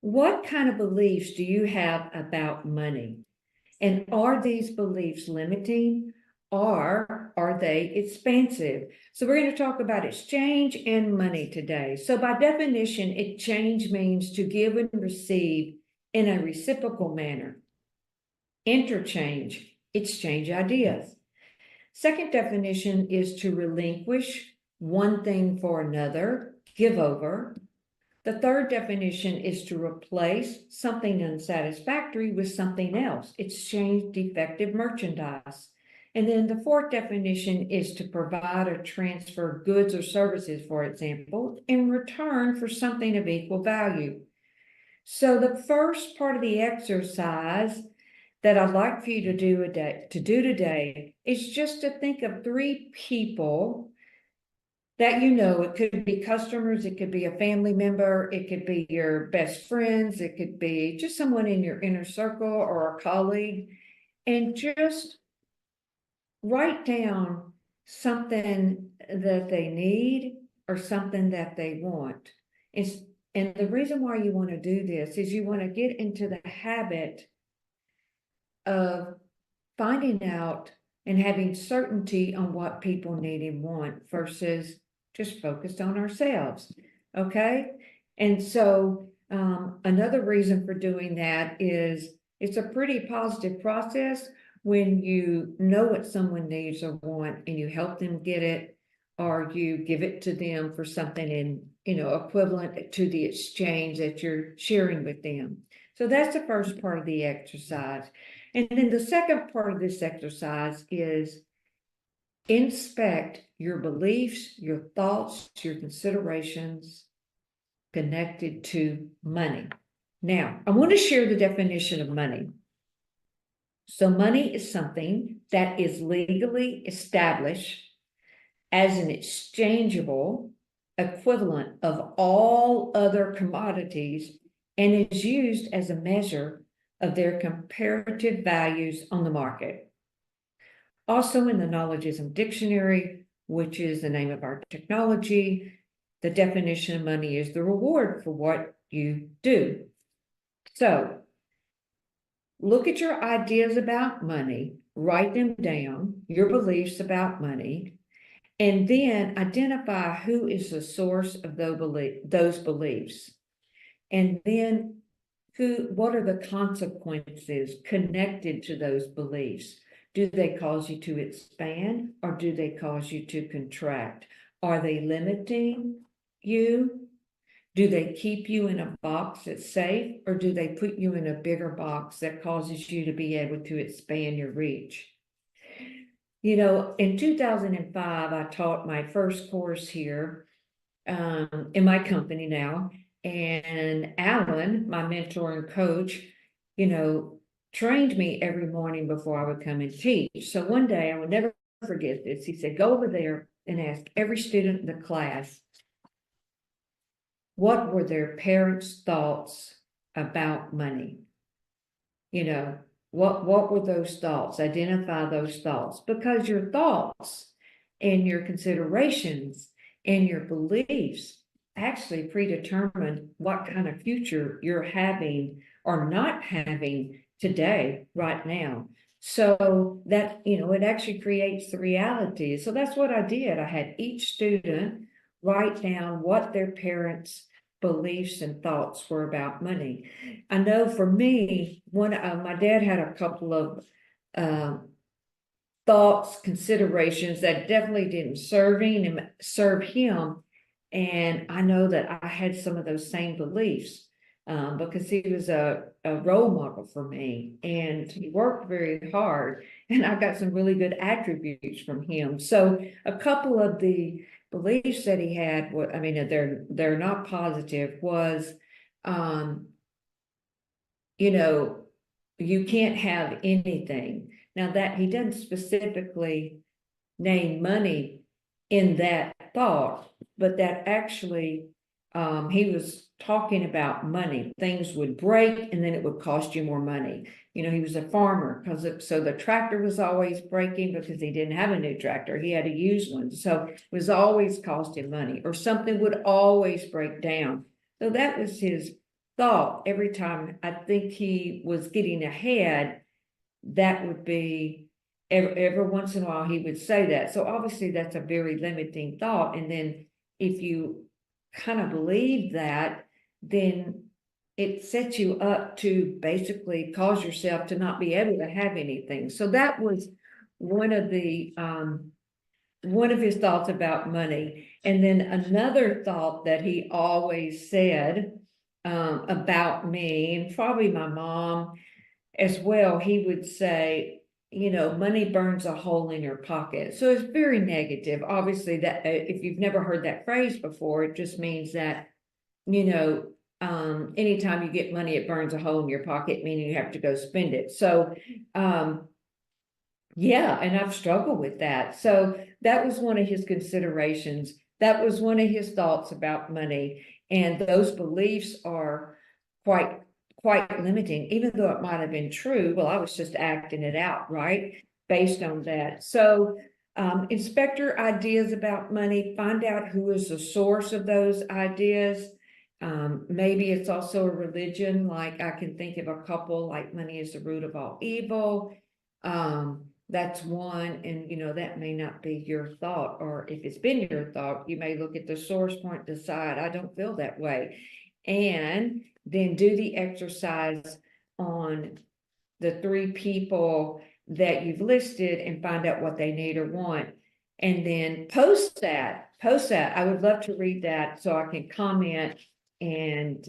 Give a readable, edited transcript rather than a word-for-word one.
what kind of beliefs do you have about money? And are these beliefs limiting or are they expansive? So we're going to talk about exchange and money today. So by definition, exchange means to give and receive in a reciprocal manner. Interchange, exchange ideas. Second definition is to relinquish one thing for another, give over. The third definition is to replace something unsatisfactory with something else, exchange defective merchandise. And then the fourth definition is to provide or transfer goods or services, for example, in return for something of equal value. So the first part of the exercise that I'd like for you to do today is just to think of three people that it could be customers, it could be a family member, it could be your best friends, it could be just someone in your inner circle or a colleague, and just write down something that they need or something that they want. And the reason why you want to do this is you want to get into the habit of finding out and having certainty on what people need and want versus just focused on ourselves. Okay. And so another reason for doing that is it's a pretty positive process when you know what someone needs or want and you help them get it, or you give it to them for something equivalent to the exchange that you're sharing with them. So that's the first part of the exercise. And then the second part of this exercise is inspect your beliefs, your thoughts, your considerations connected to money. Now, I want to share the definition of money. So money is something that is legally established as an exchangeable equivalent of all other commodities and is used as a measure of their comparative values on the market. Also in the Knowledgeism Dictionary, which is the name of our technology, the definition of money is the reward for what you do. So look at your ideas about money, write them down, your beliefs about money, and then identify who is the source of those beliefs. And then what are the consequences connected to those beliefs? Do they cause you to expand or do they cause you to contract? Are they limiting you? Do they keep you in a box that's safe, or do they put you in a bigger box that causes you to be able to expand your reach? In 2005, I taught my first course here in my company now. And Alan, my mentor and coach, trained me every morning before I would come and teach. So one day, I will never forget this. He said, go over there and ask every student in the class, what were their parents' thoughts about money? What were those thoughts? Identify those thoughts, because your thoughts and your considerations and your beliefs actually predetermine what kind of future you're having or not having today, right now. So that, it actually creates the reality. So that's what I did. I had each student write down what their parents' beliefs and thoughts were about money. I know for me, my dad had a couple of thoughts, considerations that definitely didn't serve him. And I know that I had some of those same beliefs because he was a role model for me, and he worked very hard, and I got some really good attributes from him. So a couple of the beliefs that he had, they're not positive, was, you can't have anything. Now that he doesn't specifically name money in that thought, but that actually he was talking about money. Things would break and then it would cost you more money. He was a farmer, so the tractor was always breaking because he didn't have a new tractor. He had a used one. So it was always costing money, or something would always break down. So that was his thought every time I think he was getting ahead, that would be every once in a while he would say that. So obviously that's a very limiting thought. And then if you kind of believe that, then it sets you up to basically cause yourself to not be able to have anything. So that was one of the one of his thoughts about money. And then another thought that he always said about me, and probably my mom as well, he would say, you know, money burns a hole in your pocket. So it's very negative. Obviously, that if you've never heard that phrase before, it just means that, you know, anytime you get money, it burns a hole in your pocket, meaning you have to go spend it. So, yeah, and I've struggled with that. So that was one of his considerations. That was one of his thoughts about money. And those beliefs are quite limiting, even though it might have been true. Well, I was just acting it out, right? Based on that. So inspector ideas about money, find out who is the source of those ideas. Maybe it's also a religion, like I can think of a couple, like money is the root of all evil. That's one, and you know, that may not be your thought, or if it's been your thought, you may look at the source point, decide, I don't feel that way. And then do the exercise on the 3 people that you've listed and find out what they need or want. And then post that. I would love to read that so I can comment and